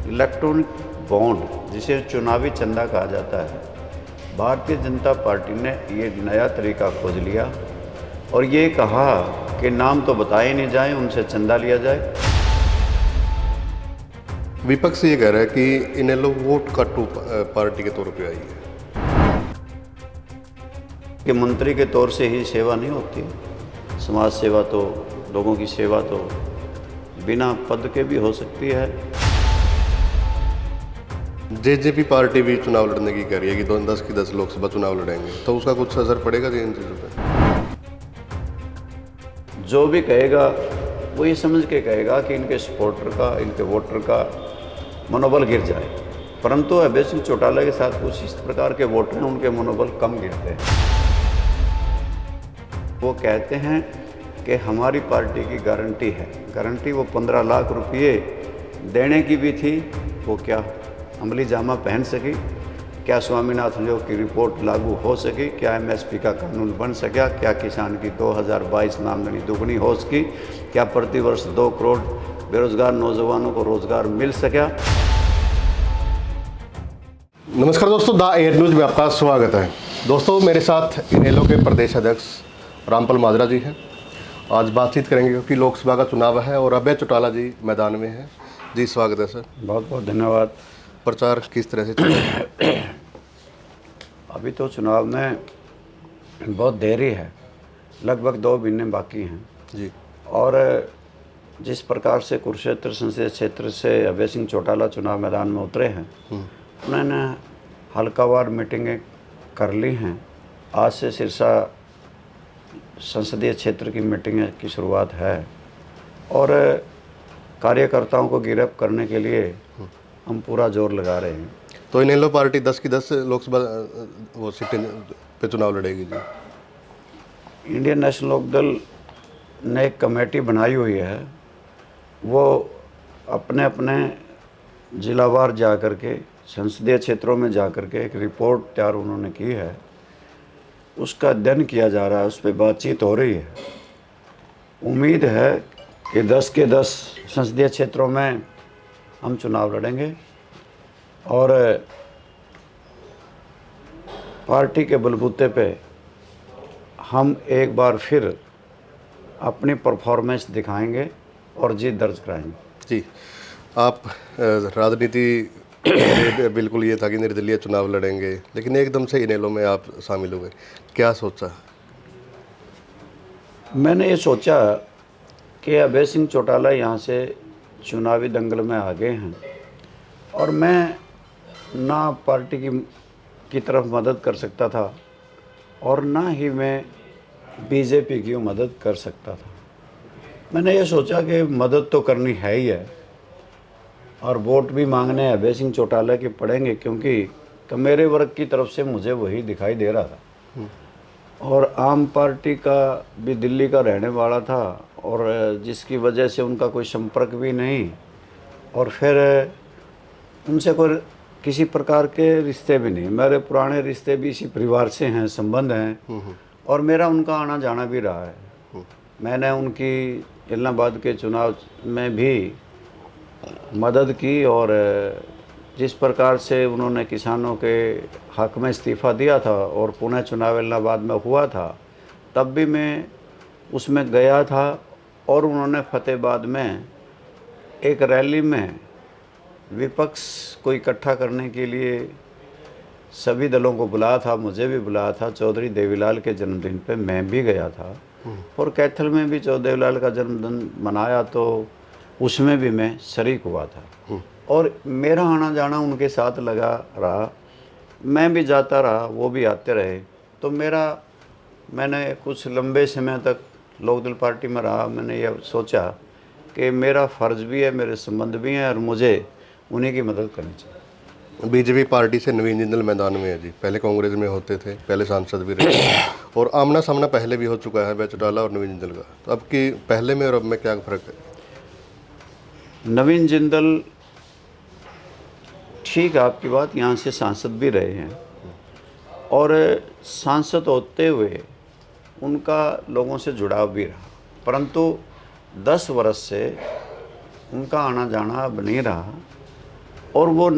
Electronic bond, जिसे चुनावी चंदा कहा जाता है, भारतीय जनता पार्टी ने ये नया तरीका खोज लिया और ये कहा कि नाम तो बताए नहीं जाए, उनसे चंदा लिया जाए। विपक्ष ये कह रहा है कि इन्हें लोग वोट काटू पार्टी के तौर पे आई है कि मंत्री के तौर से ही सेवा नहीं होती, समाज सेवा तो, लोगों की सेवा तो बिना पद के भी हो सकती है। जेजेपी पार्टी भी चुनाव लड़ने की कह रही है कि 10 की 10 लोकसभा चुनाव लड़ेंगे, तो उसका कुछ असर पड़ेगा जी इन चीज़ों पे? जो भी कहेगा वो ये समझ के कहेगा कि इनके सपोर्टर का, इनके वोटर का मनोबल गिर जाए, परंतु अभय सिंह चौटाला के साथ कुछ इस प्रकार के वोटर हैं, उनके मनोबल कम गिरते हैं। वो कहते हैं कि हमारी पार्टी की गारंटी है, गारंटी वो 15 लाख रुपये देने की भी थी, वो क्या अमली जामा पहन सकी? क्या स्वामीनाथन आयोग की रिपोर्ट लागू हो सकी? क्या एमएसपी का कानून बन सका? क्या किसान की 2022 में आमदनी दुगनी हो सकी? क्या प्रतिवर्ष 2 करोड़ बेरोजगार नौजवानों को रोजगार मिल सका? नमस्कार दोस्तों, द एयर न्यूज़ में आपका स्वागत है। दोस्तों, मेरे साथ इनेलो के प्रदेश अध्यक्ष रामपाल माजरा जी हैं। आज बातचीत करेंगे क्योंकि लोकसभा का चुनाव है और अभय चौटाला जी मैदान में हैं। जी स्वागत है सर। बहुत बहुत धन्यवाद। प्रचार किस तरह से चल रहा है? अभी तो चुनाव में बहुत देरी है, लगभग 2 महीने बाकी हैं जी। और जिस प्रकार से कुरुक्षेत्र संसदीय क्षेत्र से अभय सिंह चौटाला चुनाव मैदान में उतरे हैं, उन्होंने हल्कावार मीटिंगें कर ली हैं। आज से सिरसा संसदीय क्षेत्र की मीटिंग की शुरुआत है और कार्यकर्ताओं को गिरफ्त करने के लिए हम पूरा जोर लगा रहे हैं। तो इनेलो पार्टी 10 की 10 लोकसभा वो सीटें पे चुनाव लड़ेगी जी? इंडियन नेशनल लोकदल ने एक कमेटी बनाई हुई है, वो अपने अपने जिलावार जा कर के, संसदीय क्षेत्रों में जा कर के एक रिपोर्ट तैयार उन्होंने की है, उसका अध्ययन किया जा रहा है, उस पर बातचीत हो रही है। उम्मीद है कि 10 के 10 संसदीय क्षेत्रों में हम चुनाव लड़ेंगे और पार्टी के बलबूते पे हम एक बार फिर अपनी परफॉर्मेंस दिखाएंगे और जीत दर्ज कराएंगे। जी। आप राजनीति बिल्कुल ये था कि निर्दलीय चुनाव लड़ेंगे, लेकिन एकदम से इनेलो में आप शामिल हुए, क्या सोचा? मैंने ये सोचा कि अभय सिंह चौटाला यहाँ से चुनावी दंगल में आ गए हैं और मैं ना पार्टी की तरफ मदद कर सकता था और ना ही मैं बीजेपी की मदद कर सकता था। मैंने ये सोचा कि मदद तो करनी है ही है और वोट भी मांगने अभय सिंह चौटाला के पड़ेंगे, क्योंकि तो मेरे वर्ग की तरफ से मुझे वही दिखाई दे रहा था और आम पार्टी का भी दिल्ली का रहने वाला था और जिसकी वजह से उनका कोई संपर्क भी नहीं और फिर उनसे कोई किसी प्रकार के रिश्ते भी नहीं। मेरे पुराने रिश्ते भी इसी परिवार से हैं, संबंध हैं और मेरा उनका आना जाना भी रहा है। मैंने उनकी इलाहाबाद के चुनाव में भी मदद की और जिस प्रकार से उन्होंने किसानों के हक में इस्तीफ़ा दिया था और पुनः चुनाव इलाहाबाद में हुआ था, तब भी मैं उसमें गया था और उन्होंने फतेहाबाद में एक रैली में विपक्ष को इकट्ठा करने के लिए सभी दलों को बुलाया था, मुझे भी बुलाया था। चौधरी देवीलाल के जन्मदिन पे मैं भी गया था और कैथल में भी चौधरी देवीलाल का जन्मदिन मनाया, तो उसमें भी मैं शरीक हुआ था और मेरा आना जाना उनके साथ लगा रहा, मैं भी जाता रहा, वो भी आते रहे। तो मैंने कुछ लंबे समय तक लोकदल पार्टी में रहा। मैंने यह सोचा कि मेरा फ़र्ज़ भी है, मेरे संबंध भी हैं और मुझे उन्हीं की मदद करनी चाहिए। बीजेपी पार्टी से नवीन जिंदल मैदान में है जी। पहले कांग्रेस में होते थे, पहले सांसद भी रहे और आमना सामना पहले भी हो चुका है अभय चौटाला और नवीन जिंदल का। तो अब की पहले में और अब में क्या फ़र्क है? नवीन जिंदल, ठीक आपकी बात, यहाँ से सांसद भी रहे हैं और सांसद होते हुए उनका लोगों से जुड़ाव भी रहा, परंतु 10 वर्ष से उनका आना जाना अब नहीं रहा और वो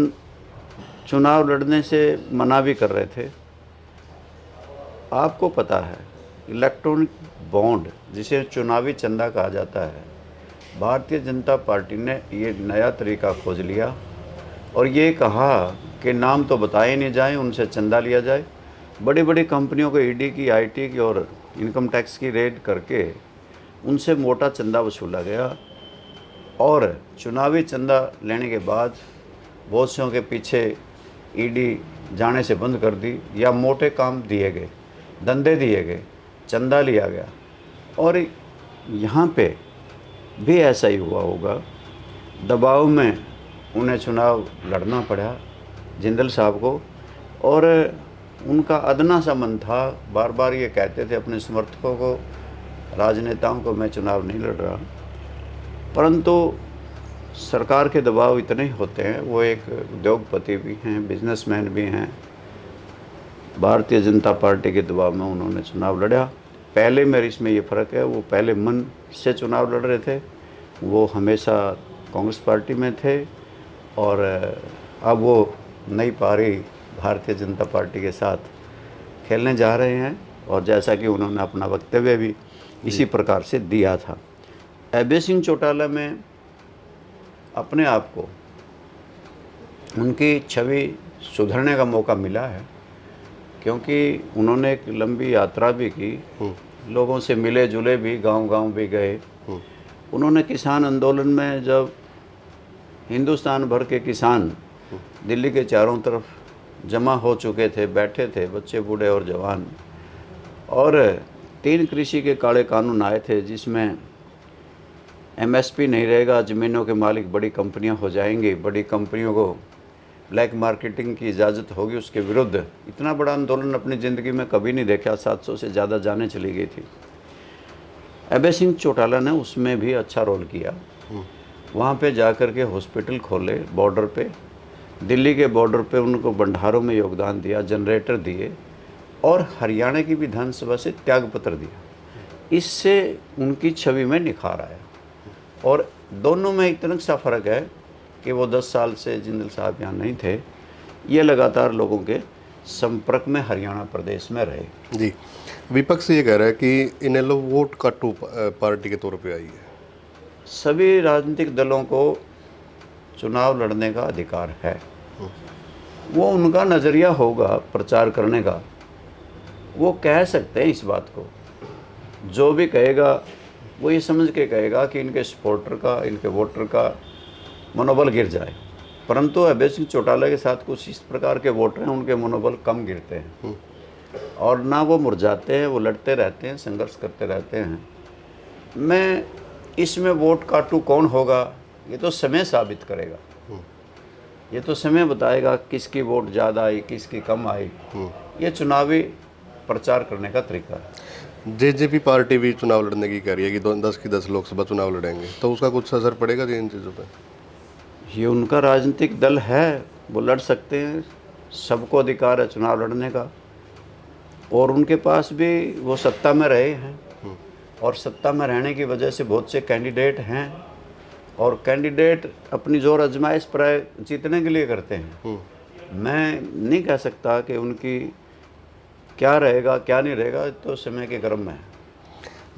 चुनाव लड़ने से मना भी कर रहे थे। आपको पता है, इलेक्ट्रॉनिक बॉन्ड जिसे चुनावी चंदा कहा जाता है, भारतीय जनता पार्टी ने ये नया तरीका खोज लिया और ये कहा कि नाम तो बताए नहीं जाए, उनसे चंदा लिया जाए। बड़ी बड़ी कंपनियों को ईडी की, आईटी की और इनकम टैक्स की रेड करके उनसे मोटा चंदा वसूला गया और चुनावी चंदा लेने के बाद बहुत से के पीछे ईडी जाने से बंद कर दी या मोटे काम दिए गए, धंधे दिए गए, चंदा लिया गया। और यहाँ पे भी ऐसा ही हुआ होगा, दबाव में उन्हें चुनाव लड़ना पड़ा जिंदल साहब को, और उनका अदना सा मन था, बार बार ये कहते थे अपने समर्थकों को, राजनेताओं को, मैं चुनाव नहीं लड़ रहा। परंतु सरकार के दबाव इतने ही होते हैं, वो एक उद्योगपति भी हैं, बिजनेसमैन भी हैं, भारतीय जनता पार्टी के दबाव में उन्होंने चुनाव लड़ा। पहले मेरे इसमें ये फ़र्क है, वो पहले मन से चुनाव लड़ रहे थे, वो हमेशा कांग्रेस पार्टी में थे और अब वो नई पारी भारतीय जनता पार्टी के साथ खेलने जा रहे हैं। और जैसा कि उन्होंने अपना वक्तव्य भी इसी प्रकार से दिया था। अभय सिंह चौटाला में अपने आप को, उनकी छवि सुधरने का मौका मिला है, क्योंकि उन्होंने एक लंबी यात्रा भी की, लोगों से मिले जुले भी, गांव-गांव भी गए। उन्होंने किसान आंदोलन में जब हिंदुस्तान भर के किसान दिल्ली के चारों तरफ जमा हो चुके थे, बैठे थे, बच्चे, बूढ़े और जवान, और 3 कृषि के काले कानून आए थे जिसमें एमएसपी नहीं रहेगा, ज़मीनों के मालिक बड़ी कंपनियां हो जाएंगी, बड़ी कंपनियों को ब्लैक मार्केटिंग की इजाज़त होगी, उसके विरुद्ध इतना बड़ा आंदोलन अपनी ज़िंदगी में कभी नहीं देखा। 700 से ज़्यादा जानें चली गई थी। अभय सिंह चौटाला ने उसमें भी अच्छा रोल किया। वहाँ पे जाकर के हॉस्पिटल खोले बॉर्डर पे, दिल्ली के बॉर्डर पे उनको भंडारों में योगदान दिया, जनरेटर दिए और हरियाणा की विधानसभा से त्यागपत्र दिया। इससे उनकी छवि में निखार आया। और दोनों में इतना सा फ़र्क है कि वो 10 साल से जिंदल साहब यहाँ नहीं थे, ये लगातार लोगों के संपर्क में हरियाणा प्रदेश में रहे। जी, विपक्ष ये कह रहा है कि इनेलो वोट काटू पार्टी के तौर पे आई है। सभी राजनीतिक दलों को चुनाव लड़ने का अधिकार है, वो उनका नज़रिया होगा प्रचार करने का, वो कह सकते हैं इस बात को। जो भी कहेगा वो ये समझ के कहेगा कि इनके सपोर्टर का, इनके वोटर का मनोबल गिर जाए। परंतु अभय सिंह चौटाला के साथ कुछ इस प्रकार के वोटर हैं, उनके मनोबल कम गिरते हैं और ना वो मुरझाते हैं, वो लड़ते रहते हैं, संघर्ष करते रहते हैं। मैं इसमें वोट काटू कौन होगा, ये तो समय साबित करेगा। ये तो समय बताएगा किसकी वोट ज़्यादा आई, किसकी कम आई। ये चुनावी प्रचार करने का तरीका है। जेजेपी पार्टी भी चुनाव लड़ने की कह रही है कि 10 की 10 लोकसभा चुनाव लड़ेंगे, तो उसका कुछ असर पड़ेगा जी इन चीज़ों पे? ये उनका राजनीतिक दल है, वो लड़ सकते हैं, सबको अधिकार है चुनाव लड़ने का। और उनके पास भी वो सत्ता में रहे हैं और सत्ता में रहने की वजह से बहुत से कैंडिडेट हैं और कैंडिडेट अपनी जोर आजमाइश प्राय जीतने के लिए करते हैं। मैं नहीं कह सकता कि उनकी क्या रहेगा क्या नहीं रहेगा, तो समय के क्रम में है।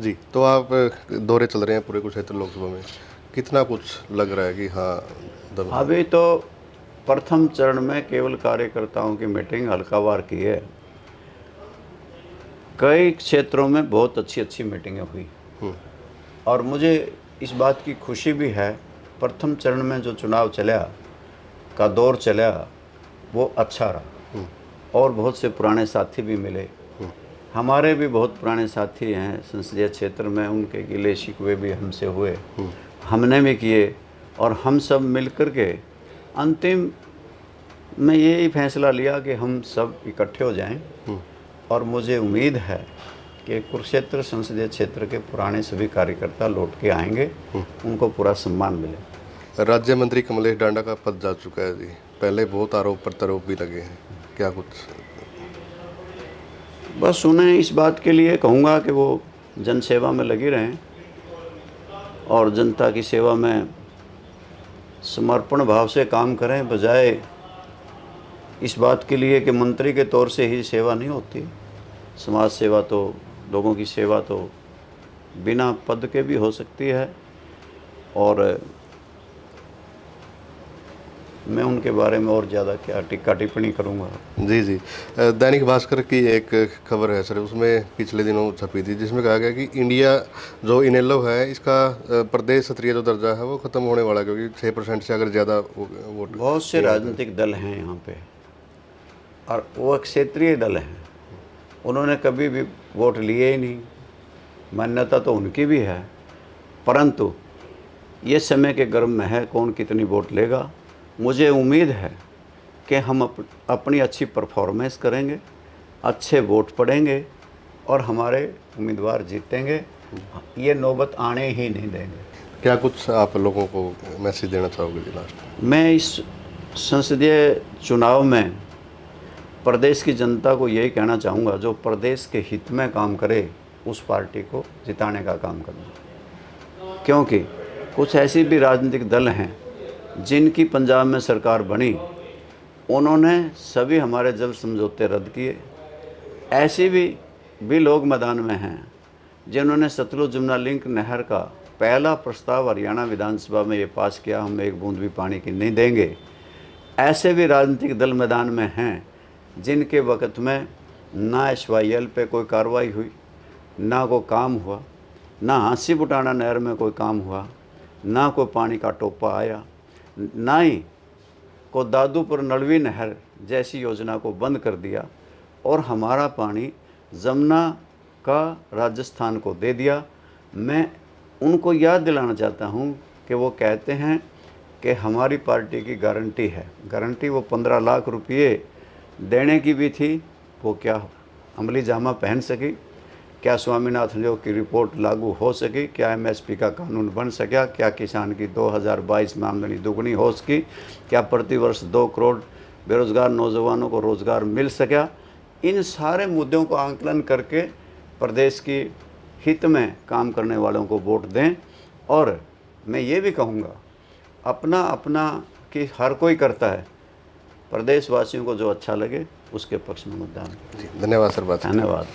जी, तो आप दौरे चल रहे हैं पूरे कुरुक्षेत्र लोकसभा में, कितना कुछ लग रहा है कि हाँ दम? अभी तो प्रथम चरण में केवल कार्यकर्ताओं की मीटिंग हल्कावार की है। कई क्षेत्रों में बहुत अच्छी अच्छी मीटिंगें हुई और मुझे इस बात की खुशी भी है, प्रथम चरण में जो चुनाव चला का दौर चला वो अच्छा रहा और बहुत से पुराने साथी भी मिले। हमारे भी बहुत पुराने साथी हैं संसदीय क्षेत्र में, उनके गिले शिकवे भी हमसे हुए, हमने भी किए और हम सब मिल कर के अंतिम में यही फैसला लिया कि हम सब इकट्ठे हो जाएं। और मुझे उम्मीद है कि कुरुक्षेत्र संसदीय क्षेत्र के पुराने सभी कार्यकर्ता लौट के आएंगे, उनको पूरा सम्मान मिले। राज्य मंत्री कमलेश डांडा का पद जा चुका है जी, पहले बहुत आरोप प्रत्यारोप भी लगे हैं, क्या कुछ? बस उन्हें इस बात के लिए कहूँगा कि वो जनसेवा में लगी रहें और जनता की सेवा में समर्पण भाव से काम करें, बजाय इस बात के लिए कि मंत्री के तौर से ही सेवा नहीं होती। समाज सेवा तो, लोगों की सेवा तो बिना पद के भी हो सकती है। और मैं उनके बारे में और ज़्यादा क्या टिक्का टिप्पणी करूँगा। जी जी। दैनिक भास्कर की एक खबर है सर, उसमें पिछले दिनों छपी थी, जिसमें कहा गया कि इंडिया जो इनेलो है, इसका प्रदेश स्तरीय जो दर्जा है वो ख़त्म होने वाला है, क्योंकि 6% से अगर ज़्यादा वोट। बहुत से राजनीतिक दल हैं यहाँ पे, और वो क्षेत्रीय दल हैं। उन्होंने कभी भी वोट लिए ही नहीं, मान्यता तो उनकी भी है, परंतु ये समय के गर्भ में है कौन कितनी वोट लेगा। मुझे उम्मीद है कि हम अपनी अच्छी परफॉर्मेंस करेंगे, अच्छे वोट पड़ेंगे और हमारे उम्मीदवार जीतेंगे। ये नौबत आने ही नहीं देंगे। क्या कुछ आप लोगों को मैसेज देना चाहोगे जी लास्ट? मैं इस संसदीय चुनाव में प्रदेश की जनता को यही कहना चाहूँगा, जो प्रदेश के हित में काम करे उस पार्टी को जिताने का काम करना। क्योंकि कुछ ऐसी भी राजनीतिक दल हैं जिनकी पंजाब में सरकार बनी, उन्होंने सभी हमारे जल समझौते रद्द किए। ऐसे भी लोग मैदान में हैं जिन्होंने सतलुज जमुना लिंक नहर का पहला प्रस्ताव हरियाणा विधानसभा में ये पास किया, हम एक बूंद भी पानी की नहीं देंगे। ऐसे भी राजनीतिक दल मैदान में हैं जिनके वक्त में ना SYL पे कोई कार्रवाई हुई, ना कोई काम हुआ, ना हांसी बुटाना नहर में कोई काम हुआ, ना कोई पानी का टोपा आया, ना ही को दादूपुर नलवी नहर जैसी योजना को बंद कर दिया और हमारा पानी जमुना का राजस्थान को दे दिया। मैं उनको याद दिलाना चाहता हूं कि वो कहते हैं कि हमारी पार्टी की गारंटी है, गारंटी वो 15 लाख रुपये देने की भी थी, वो क्या अमली जामा पहन सकी? क्या स्वामीनाथन योग की रिपोर्ट लागू हो सकी? क्या MSP का कानून बन सका? क्या किसान की 2022 में आमदनी दुगनी हो सकी? क्या प्रतिवर्ष 2 करोड़ बेरोज़गार नौजवानों को रोज़गार मिल सका? इन सारे मुद्दों को आंकलन करके प्रदेश की हित में काम करने वालों को वोट दें। और मैं ये भी कहूँगा, अपना अपना कि हर कोई करता है, प्रदेशवासियों को जो अच्छा लगे उसके पक्ष में मतदान। धन्यवाद सर, बात। धन्यवाद।